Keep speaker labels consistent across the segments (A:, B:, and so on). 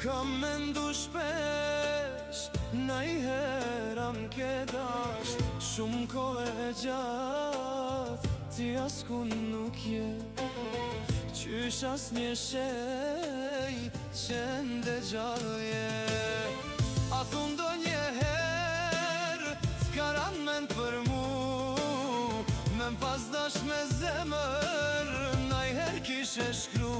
A: Kam mendu shpesh, na I hera m'ke dasht. Shumë kohë e gjatë, ti askun nuk je. Qysh as një shej, qende gjallje. A thun do njëherë, t'karan men për mu, me m'pas dash me zemër, najher kishe shkru.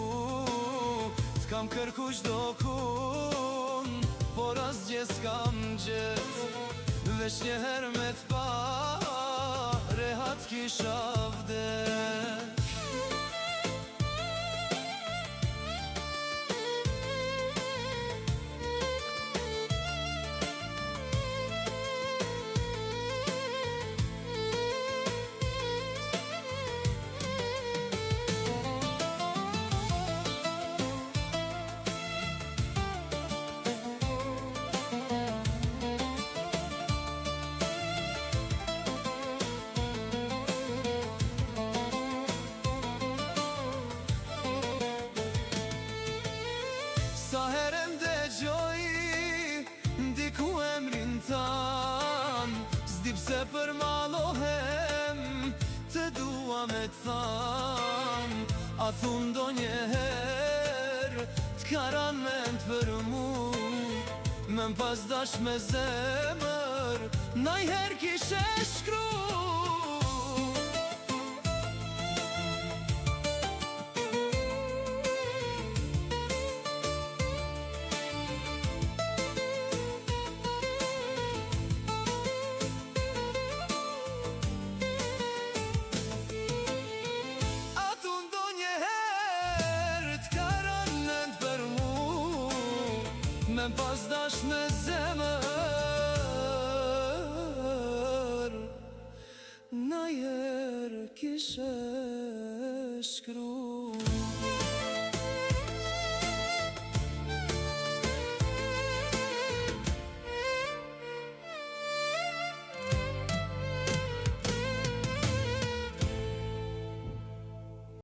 A: T'kam kërku qdo kun, por asgje s'kam gjet. Veç njëherë me t'pa, rehat kisha vdek. Sa herë m'dëgjoj, ndiku emrin tan, s'di pse për malohem, të dua me t'than. A thun do njëherë, t'karan men për mu, me m'pas dash me zemër, najher kishe shkru. Me pas dash me zemër, najher kishe shkru.